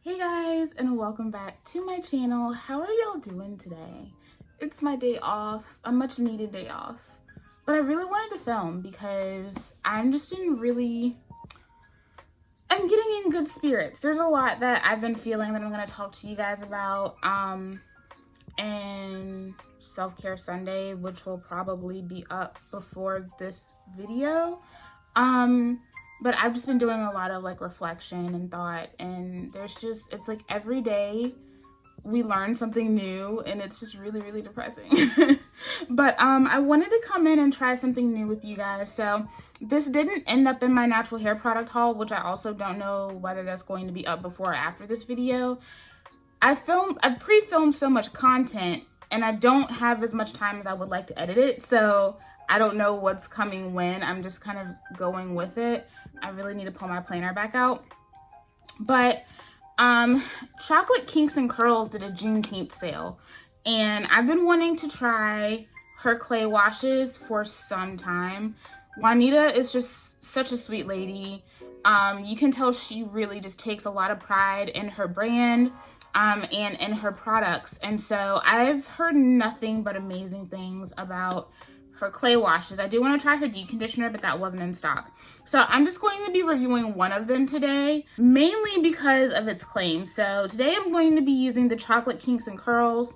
Hey guys, and welcome back to my channel. How are y'all doing today? It's my day off, a much needed day off. But I really wanted to film because I'm getting in good spirits. There's a lot that I've been feeling that I'm gonna talk to you guys about and Self-Care Sunday, which will probably be up before this video. But I've just been doing a lot of like reflection and thought, and it's like every day we learn something new and it's just really, really depressing. But I wanted to come in and try something new with you guys. So this didn't end up in my natural hair product haul, which I also don't know whether that's going to be up before or after this video. I've pre-filmed so much content and I don't have as much time as I would like to edit it. So I don't know what's coming when. I'm just kind of going with it. I really need to pull my planner back out. But Chocolate Kinks Kurls did a Juneteenth sale. And I've been wanting to try her clay washes for some time. Juanita is just such a sweet lady. You can tell she really just takes a lot of pride in her brand and in her products. And so I've heard nothing but amazing things about her clay washes. I do want to try her deep conditioner, but that wasn't in stock. So I'm just going to be reviewing one of them today, mainly because of its claims. So today I'm going to be using the Chocolate Kinks Kurls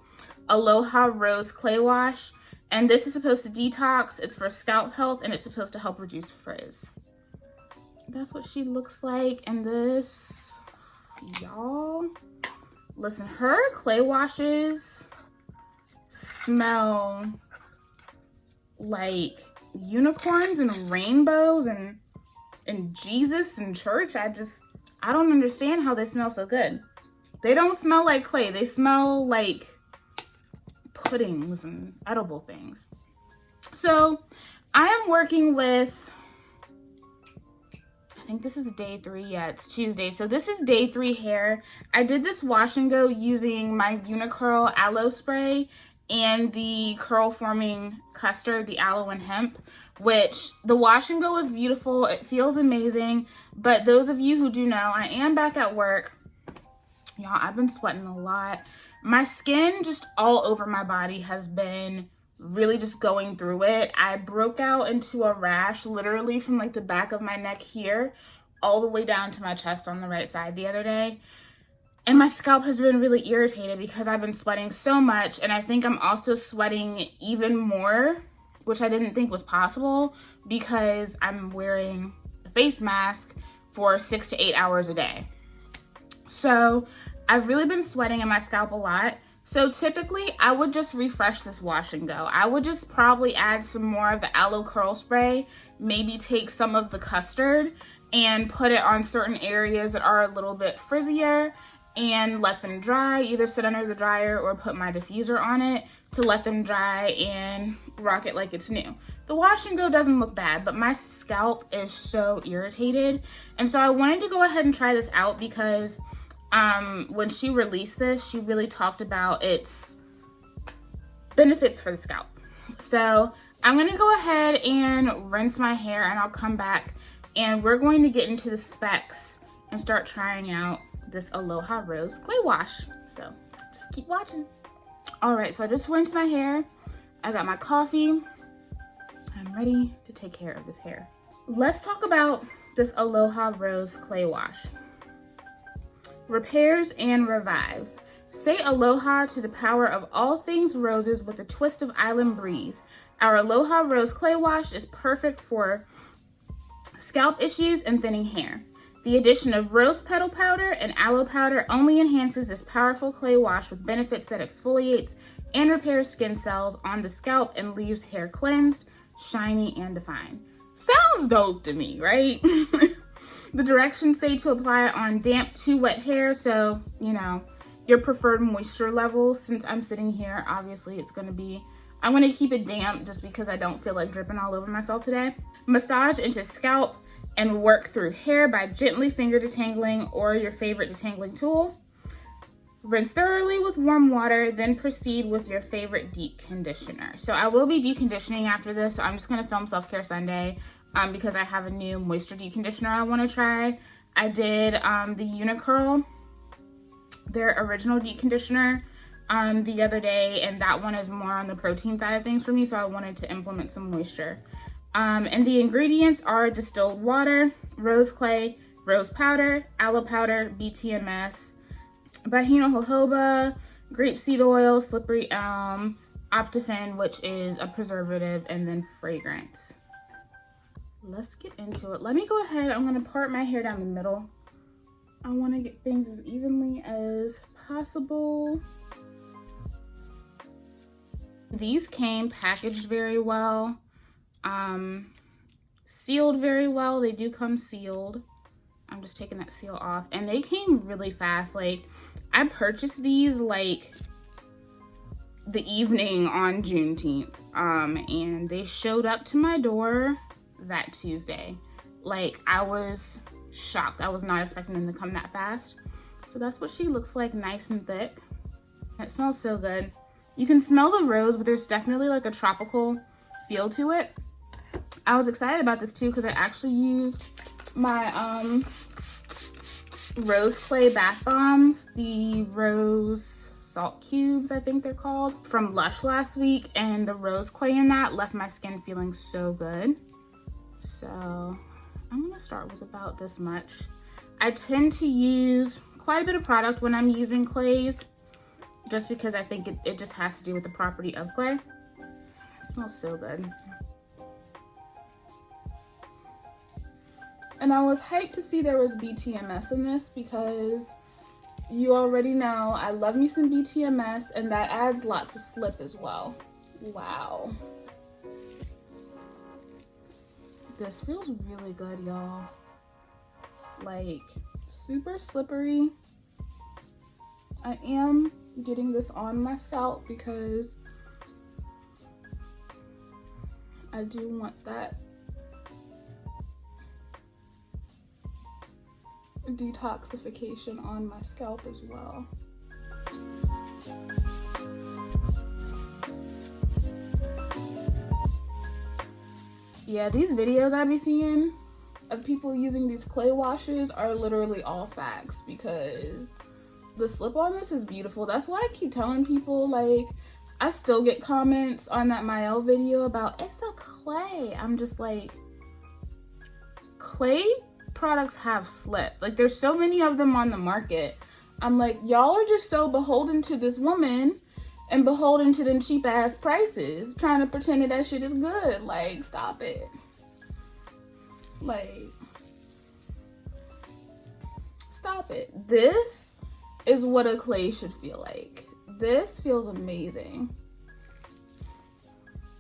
Aloha Rose Clay Wash. And this is supposed to detox, it's for scalp health, and it's supposed to help reduce frizz. That's what she looks like. And this, y'all, listen, her clay washes smell like unicorns and rainbows and Jesus and church. I don't understand how they smell so good. They don't smell like clay. They smell like puddings and edible things. So I am working with, I think this is day 3. Yeah, it's Tuesday. So this is day 3 hair. I did this wash and go using my Unicurl aloe spray and the curl forming custard, the aloe and hemp, which the wash and go is beautiful. It feels amazing. But those of you who do know, I am back at work. Y'all, I've been sweating a lot. My skin just all over my body has been really just going through it. I broke out into a rash literally from like the back of my neck here all the way down to my chest on the right side the other day. And my scalp has been really irritated because I've been sweating so much. And I think I'm also sweating even more, which I didn't think was possible because I'm wearing a face mask for 6 to 8 hours a day. So I've really been sweating in my scalp a lot. So typically I would just refresh this wash and go. I would just probably add some more of the aloe curl spray, maybe take some of the custard and put it on certain areas that are a little bit frizzier and let them dry, either sit under the dryer or put my diffuser on it to let them dry and rock it like it's new. The wash and go doesn't look bad, but my scalp is so irritated. And so I wanted to go ahead and try this out because when she released this, she really talked about its benefits for the scalp. So I'm gonna go ahead and rinse my hair and I'll come back and we're going to get into the specs and start trying out this Aloha Rose Clay Wash. So just keep watching. All right, so I just rinsed my hair. I got my coffee. I'm ready to take care of this hair. Let's talk about this Aloha Rose Clay Wash. Repairs and revives. Say aloha to the power of all things roses with a twist of island breeze. Our Aloha Rose Clay Wash is perfect for scalp issues and thinning hair. The addition of rose petal powder and aloe powder only enhances this powerful clay wash with benefits that exfoliates and repairs skin cells on the scalp and leaves hair cleansed, shiny, and defined. Sounds dope to me, right? The directions say to apply it on damp to wet hair, so, you know, your preferred moisture level. Since I'm sitting here, obviously I'm gonna keep it damp just because I don't feel like dripping all over myself today. Massage into scalp and work through hair by gently finger detangling or your favorite detangling tool. Rinse thoroughly with warm water, then proceed with your favorite deep conditioner. So I will be deep conditioning after this. So I'm just gonna film Self-Care Sunday because I have a new moisture deep conditioner I wanna try. I did the Unicurl their original deep conditioner the other day, and that one is more on the protein side of things for me, so I wanted to implement some moisture. And the ingredients are distilled water, rose clay, rose powder, aloe powder, BTMS, Bahina jojoba, grapeseed oil, slippery elm, optifen, which is a preservative, and then fragrance. Let's get into it. Let me go ahead. I'm going to part my hair down the middle. I want to get things as evenly as possible. These came packaged very well, sealed very well. They do come sealed. I'm just taking that seal off, and they came really fast. Like, I purchased these like the evening on Juneteenth, and they showed up to my door that Tuesday. Like, I was shocked. I was not expecting them to come that fast. So that's what she looks like, nice and thick. It smells so good. You can smell the rose, but there's definitely like a tropical feel to it. I was excited about this too because I actually used my Rose Clay bath bombs, the rose salt cubes, I think they're called, from Lush last week, and the rose clay in that left my skin feeling so good. So I'm gonna start with about this much. I tend to use quite a bit of product when I'm using clays, just because I think it just has to do with the property of clay. It smells so good. And I was hyped to see there was BTMS in this because you already know I love me some BTMS, and that adds lots of slip as well. Wow. This feels really good, y'all. Like, super slippery. I am getting this on my scalp because I do want that detoxification on my scalp as well. Yeah, these videos I be seeing of people using these clay washes are literally all facts, because the slip on this is beautiful. That's why I keep telling people, like, I still get comments on that Mael video about, it's the clay. I'm just like, clay products have slip. Like, there's so many of them on the market. I'm like, y'all are just so beholden to this woman and beholden to them cheap ass prices, trying to pretend that shit is good. Like, stop it. Like, stop it. This is what a clay should feel like. This feels amazing.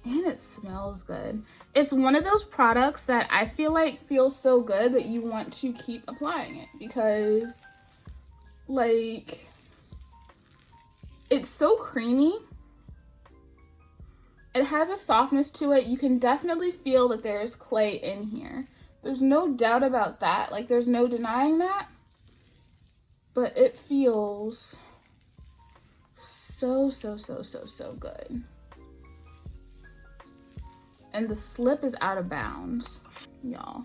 And it smells good. It's one of those products that I feel like feels so good that you want to keep applying it, because, like, it's so creamy. It has a softness to it. You can definitely feel that there is clay in here. There's no doubt about that. Like, there's no denying that. But it feels so, so, so, so, so good. And the slip is out of bounds, y'all.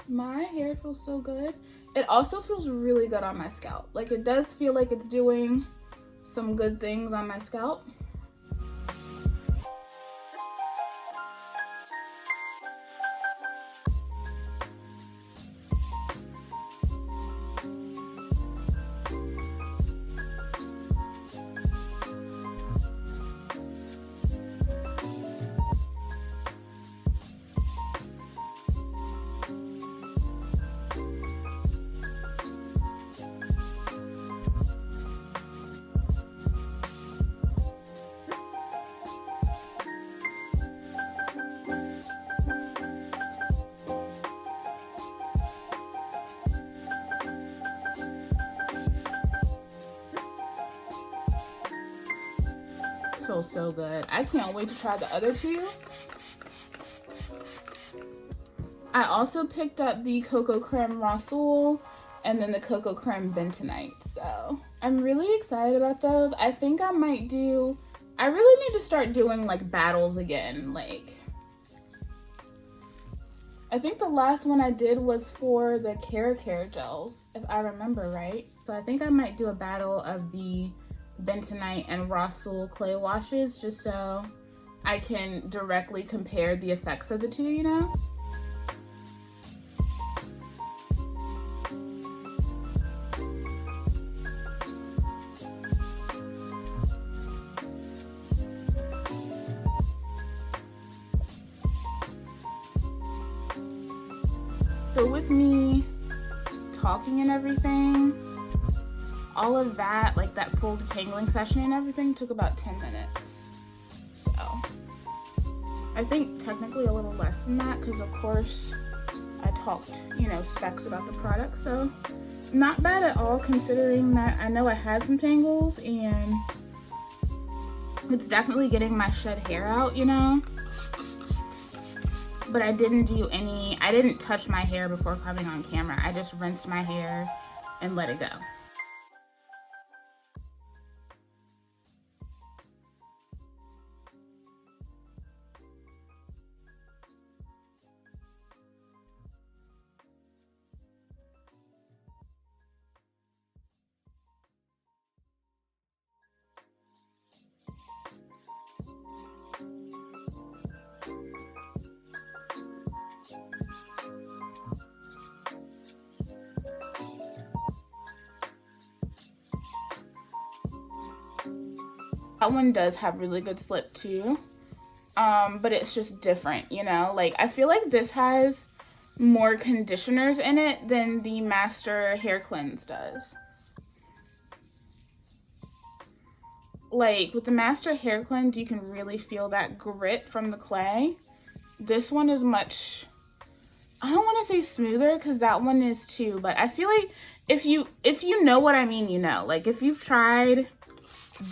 My hair feels so good. It also feels really good on my scalp. Like, it does feel like it's doing some good things on my scalp. Feels so good. I can't wait to try the other two. I also picked up the Cocoa Creme Rhassoul and then the Cocoa Creme Bentonite, so I'm really excited about those. I think I might do, I really need to start doing like battles again. Like, I think the last one I did was for the Care gels, if I remember right. So I think I might do a battle of the Bentonite and Rhassoul clay washes just so I can directly compare the effects of the two, you know? So with me talking and everything, all of that, like that full detangling session and everything took about 10 minutes. So I think technically a little less than that because of course I talked, you know, specs about the product. So not bad at all considering that I know I had some tangles and it's definitely getting my shed hair out, you know. But I didn't touch my hair before coming on camera. I just rinsed my hair and let it go. That one does have really good slip too, but it's just different, you know? Like, I feel like this has more conditioners in it than the Master Hair Cleanse does. Like, with the Master Hair Cleanse, you can really feel that grit from the clay. This one is much, I don't want to say smoother because that one is too, but I feel like if you know what I mean, you know. Like, if you've tried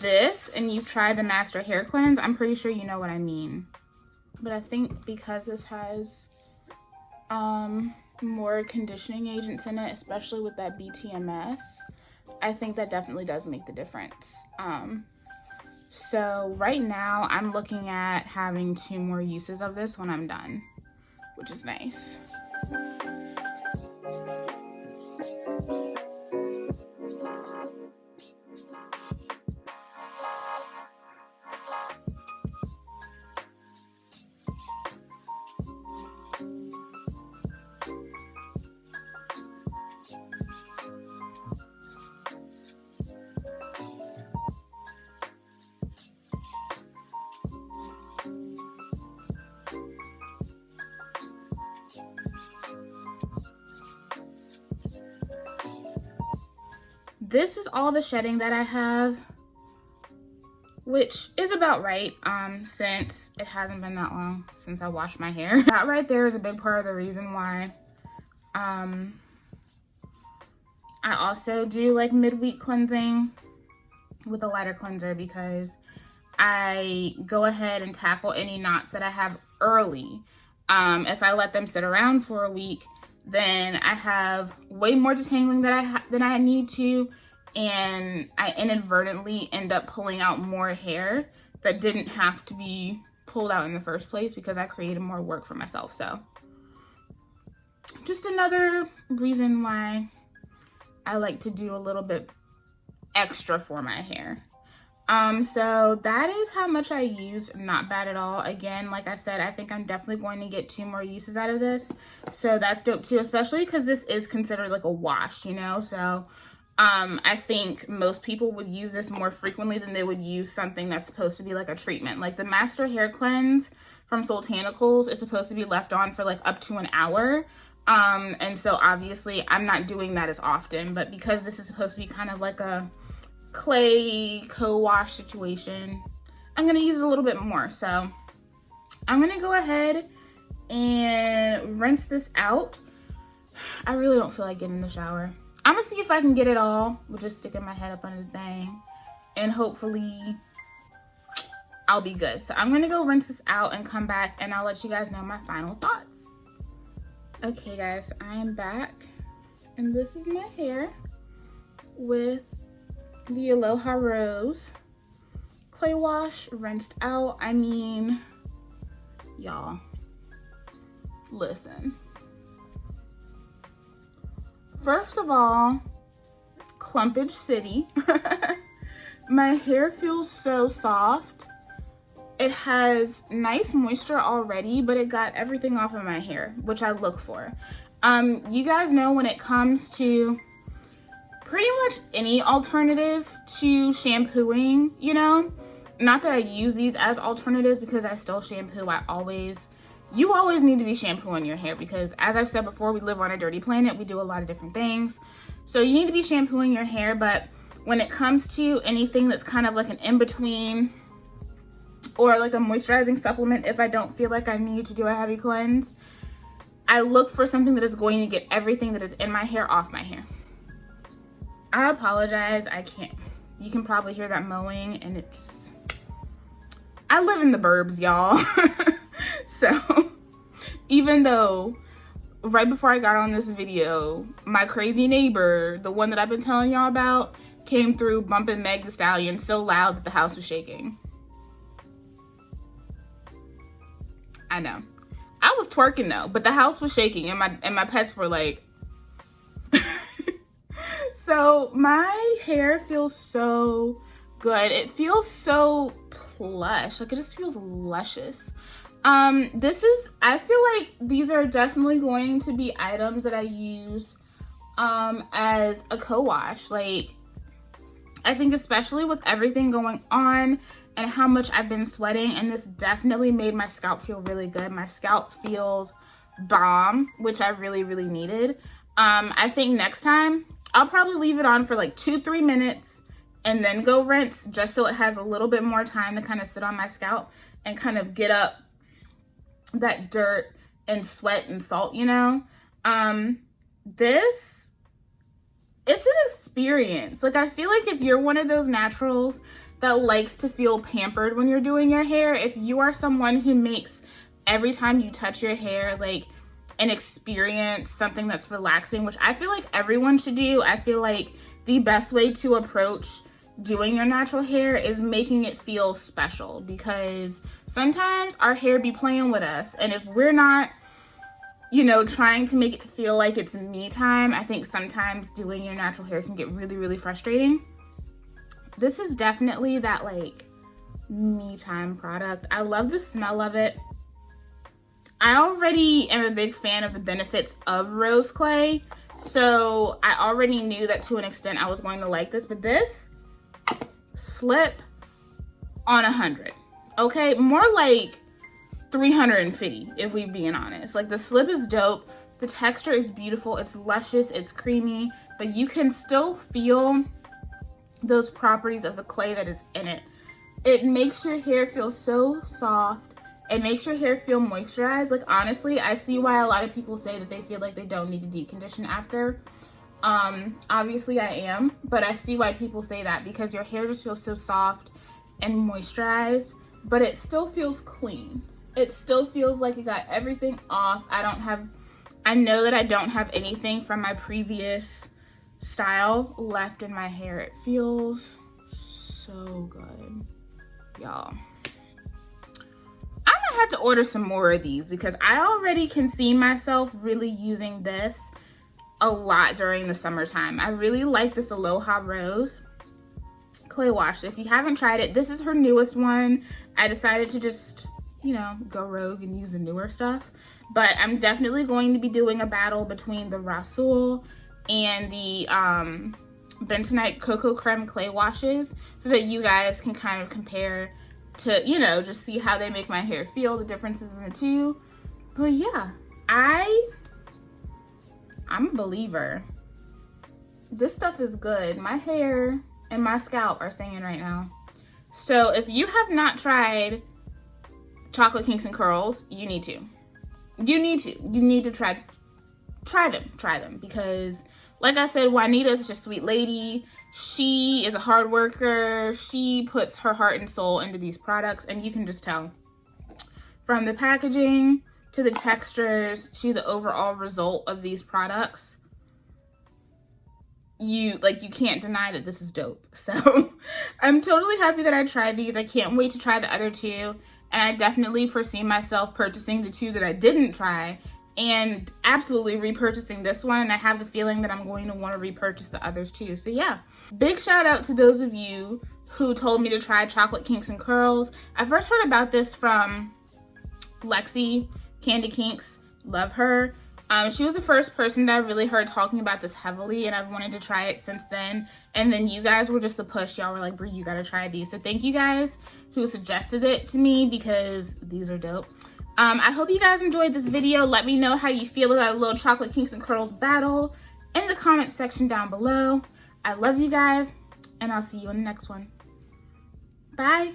this and you've tried the Master Hair Cleanse, I'm pretty sure you know what I mean. But I think because this has more conditioning agents in it, especially with that BTMS, I think that definitely does make the difference. So right now I'm looking at having 2 more uses of this when I'm done, which is nice. This is all the shedding that I have, which is about right, since it hasn't been that long since I washed my hair. That right there is a big part of the reason why I also do like midweek cleansing with a lighter cleanser, because I go ahead and tackle any knots that I have early. If I let them sit around for a week, then I have way more detangling than I need to, and I inadvertently end up pulling out more hair that didn't have to be pulled out in the first place because I created more work for myself. So just another reason why I like to do a little bit extra for my hair. So that is how much I used. Not bad at all. Again, like I said, I think I'm definitely going to get 2 more uses out of this. So that's dope too, especially because this is considered like a wash, you know? So I think most people would use this more frequently than they would use something that's supposed to be like a treatment. Like the Master Hair Cleanse from Soultanicals is supposed to be left on for like up to an hour. And so obviously I'm not doing that as often, but because this is supposed to be kind of like a clay co-wash situation, I'm gonna use it a little bit more. So I'm gonna go ahead and rinse this out. I really don't feel like getting in the shower. I'm gonna see if I can get it all with just sticking my head up under the thing, and hopefully I'll be good. So I'm gonna go rinse this out and come back and I'll let you guys know my final thoughts. Okay guys, I am back and this is my hair with the Aloha Rose Clay Wash rinsed out. I mean, y'all, listen. first of all, Clumpage City. My hair feels so soft. It has nice moisture already, but it got everything off of my hair, which I look for. You guys know when it comes to pretty much any alternative to shampooing, you know, not that I use these as alternatives because I still shampoo. You always need to be shampooing your hair because, as I've said before, we live on a dirty planet. We do a lot of different things. So you need to be shampooing your hair, but when it comes to anything that's kind of like an in-between or like a moisturizing supplement, if I don't feel like I need to do a heavy cleanse, I look for something that is going to get everything that is in my hair off my hair. I apologize, I can't. You can probably hear that mowing and it just, I live in the burbs, y'all. So even though right before I got on this video, my crazy neighbor, the one that I've been telling y'all about, came through bumping Meg Thee Stallion so loud that the house was shaking. I know. I was twerking though, but the house was shaking and my pets were like. So my hair feels so good. It feels so plush. Like it just feels luscious. I feel like these are definitely going to be items that I use as a co-wash. Like, I think especially with everything going on and how much I've been sweating, and this definitely made my scalp feel really good. My scalp feels bomb, which I really, really needed. I think next time I'll probably leave it on for like 2-3 minutes and then go rinse, just so it has a little bit more time to kind of sit on my scalp and kind of get up that dirt and sweat and salt, you know. It's an experience. Like, I feel like if you're one of those naturals that likes to feel pampered when you're doing your hair, if you are someone who makes every time you touch your hair like an experience, something that's relaxing, which I feel like everyone should do. I feel like the best way to approach doing your natural hair is making it feel special, because sometimes our hair be playing with us, and if we're not, you know, trying to make it feel like it's me time, I think sometimes doing your natural hair can get really, really frustrating. This is definitely that like me time product. I love the smell of it. I already am a big fan of the benefits of rose clay, so I already knew that to an extent I was going to like this, but this slip on 100, okay? More like 350 if we being honest. Like, the slip is dope, the texture is beautiful, it's luscious, it's creamy, but you can still feel those properties of the clay that is in it. It makes your hair feel so soft. It makes your hair feel moisturized. Like, honestly, I see why a lot of people say that they feel like they don't need to deep condition after. Obviously I am, but I see why people say that, because your hair just feels so soft and moisturized, but it still feels clean. It still feels like it got everything off. I know that I don't have anything from my previous style left in my hair. It feels so good, y'all. I'm gonna have to order some more of these because I already can see myself really using this a lot during the summertime. I really like this Aloha Rose Clay Wash. If you haven't tried it, this is her newest one. I decided to just, you know, go rogue and use the newer stuff. But I'm definitely going to be doing a battle between the Rhassoul and the Bentonite Cocoa Creme Clay Washes, so that you guys can kind of compare to, you know, just see how they make my hair feel, the differences in the two. But yeah, I'm a believer. This stuff is good. My hair and my scalp are singing right now. So if you have not tried Chocolate Kinks and Kurls, you need to. You need to try them, because like I said, Juanita's just a sweet lady. She is a hard worker. She puts her heart and soul into these products, and you can just tell from the packaging to the textures to the overall result of these products. You can't deny that this is dope. So I'm totally happy that I tried these. I can't wait to try the other two, and I definitely foresee myself purchasing the two that I didn't try and absolutely repurchasing this one. And I have the feeling that I'm going to want to repurchase the others too. So yeah, big shout out to those of you who told me to try Chocolate Kinks and Kurls. I first heard about this from Lexi, Candy Kinks, love her. She was the first person that I really heard talking about this heavily, and I've wanted to try it since then. And then you guys were just the push. Y'all were like, Brie, you gotta try these. So thank you guys who suggested it to me, because these are dope. I hope you guys enjoyed this video. Let me know how you feel about a little Chocolate Kinks and Kurls battle in the comment section down below. I love you guys, and I'll see you in the next one. Bye.